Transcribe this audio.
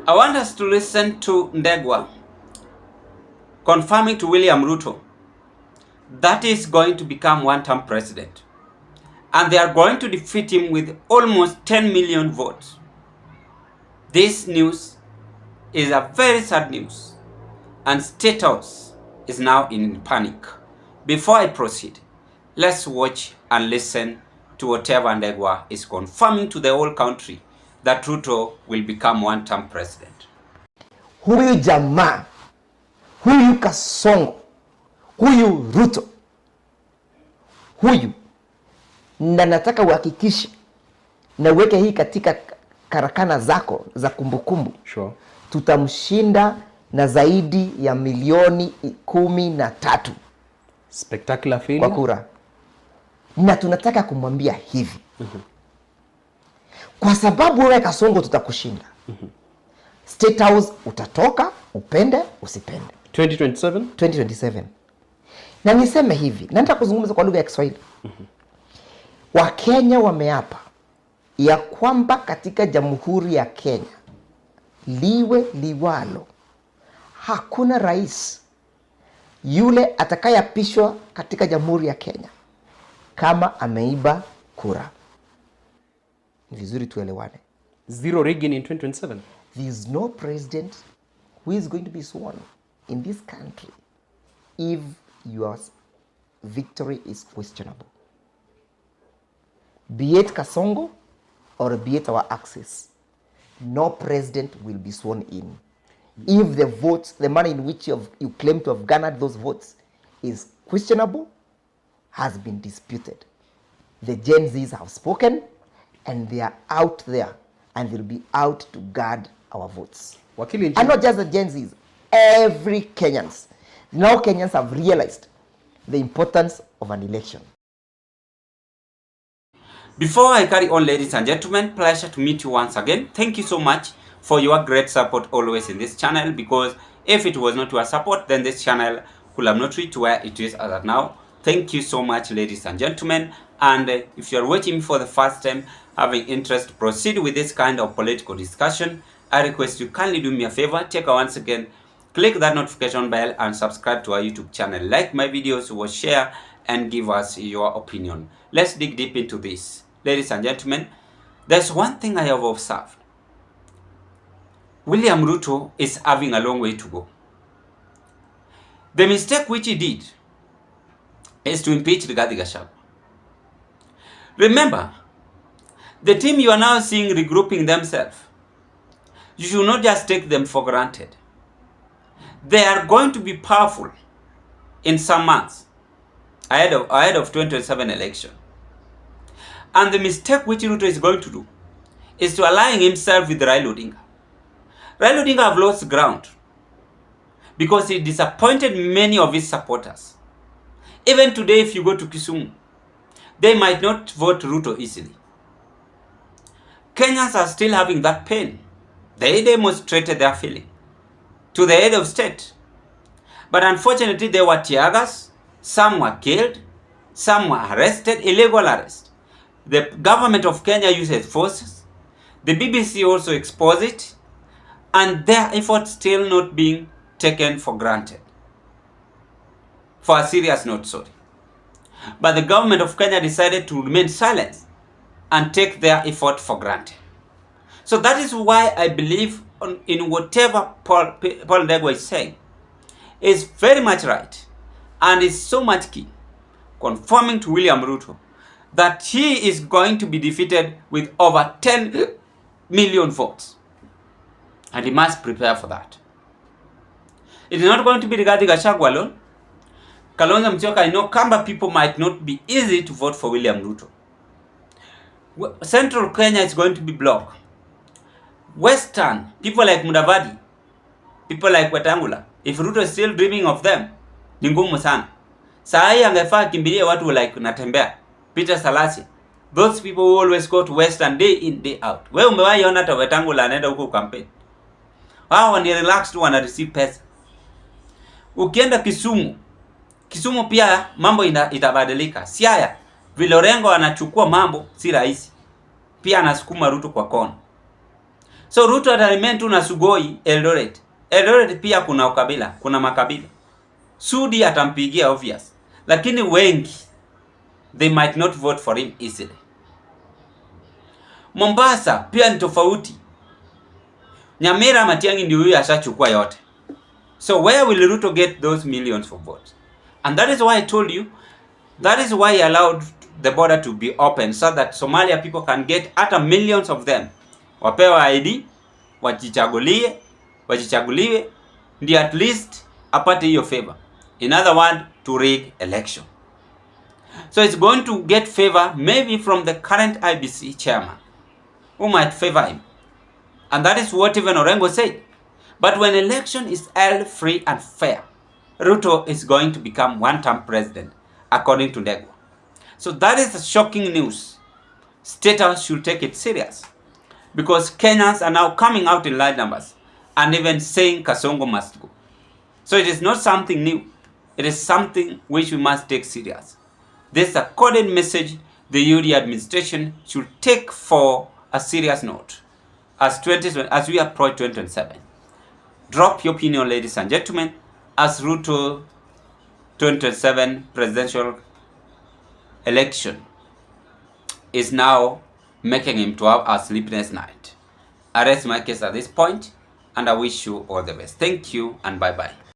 I want us to listen to Ndegwa confirming to William Ruto that is going to become one-term president. And they are going to defeat him with almost 10 million votes. This news is a very sad news. And State House is now in panic. Before I proceed, let's watch and listen to whatever Ndegwa is confirming to the whole country that Ruto will become one-term president. Huyu jamaa, huyu Kasongo, huyu Ruto, huyu na nataka uhakikishe na uweke hii katika karakana zako za kumbukumbu. Sure. Tutamshinda na zaidi ya milioni 13. Spectacular failure kwa kura. Na tunataka kumwambia hivi. Kwa sababu wewe Kasongo tutakushinda. State House utatoka, upende, usipende. 2027? Na niseme hivi, na nataka kuzungumza kwa lugha ya Kiswahili. Wakenya wameapa ya kwamba katika Jamhuri ya Kenya liwe liwalo, hakuna rais yule atakayeapishwa katika Jamhuri ya Kenya kama ameiba kura. Ni vizuri tuelewane. Zero rigging in 2027. There is no president who is going to be sworn in this country if your victory is questionable. Be it Kasongo or be it our axis, no president will be sworn in. If the votes, the manner in which you claim to have garnered those votes is questionable, has been disputed. The Gen Zs have spoken and they are out there and they'll be out to guard our votes. And not just the Gen Zs, every Kenyans. Now Kenyans have realized the importance of an election. Before I carry on, ladies and gentlemen, pleasure to meet you once again. Thank you so much for your great support always in this channel, because if it was not your support, then this channel could have not reached where it is as of now. Thank you so much, ladies and gentlemen. And if you're watching for the first time, having interest to proceed with this kind of political discussion, I request you kindly do me a favor, take a once again, click that notification bell and subscribe to our YouTube channel. Like my videos, watch, share, and give us your opinion. Let's dig deep into this. Ladies and gentlemen, there's one thing I have observed. William Ruto is having a long way to go. The mistake which he did is to impeach Rigathi Gachagua. Remember, the team you are now seeing regrouping themselves, you should not just take them for granted. They are going to be powerful in some months ahead of 2027 election. And the mistake which Ruto is going to do is to align himself with Raila Odinga. Raila Odinga have lost ground because he disappointed many of his supporters. Even today, if you go to Kisumu, they might not vote Ruto easily. Kenyans are still having that pain. They demonstrated their feeling to the head of state. But unfortunately, they were tear gas, some were killed, some were arrested, illegal arrest. The government of Kenya uses forces. The BBC also exposed it. And their efforts still not being taken for granted. For a serious note, sorry. But the government of Kenya decided to remain silent and take their effort for granted. So that is why I believe in whatever Paul Ndegwa is saying is very much right and is so much key, confirming to William Ruto that he is going to be defeated with over 10 million votes. And he must prepare for that. It is not going to be Rigathi Gachagua alone. Kalonzo Musyoka, I know Kamba people might not be easy to vote for William Ruto. Central Kenya is going to be blocked. Western, people like Mudavadi, people like Wetangula, if Ruto is still dreaming of them, ni ngumu sana. Saa hii angefaa kimbilie watu like Natembea, Peter Salasi. Those people who always go to Western day in, day out. Wewe umewahi ona hata Wetangula anaenda huko campaign. Wao ni relaxed, wana receive pesa. Ukienda Kisumu pia mambo itabadilika. Siaya, Vilorengo anachukua mambo si rahisi. Pia anasukuma Ruto kwa kona. So Ruto ataremain tu na Sugoi Eldoret. Eldoret pia kuna ukabila, kuna makabila. Sudi atampigia obvious. Lakini wengi, they might not vote for him easily. Mombasa pia ni tofauti. Nyamira Matiang'i ndio huyu ashachukua yote. So where will Ruto get those millions of votes? And that is why I told you, that is why he allowed the border to be open, so that Somalia people can get hata millions of them. Wapewa ID, wajichaguliwe, ndio at least apate hiyo favor. In other words, to rig election. So it's going to get favor maybe from the current IBC chairman, who might favor him. And that is what even Orengo said. But when election is held free and fair, Ruto is going to become one-term president, according to Ndegwa. So that is the shocking news. State House should take it serious, because Kenyans are now coming out in large numbers and even saying Kasongo must go. So it is not something new. It is something which we must take serious. This is a coded message the UD administration should take for a serious note as we approach 2027. Drop your opinion, ladies and gentlemen, as Ruto 2027 presidential election is now making him to have a sleepless night. I rest my case at this point, and I wish you all the best. Thank you, and bye-bye.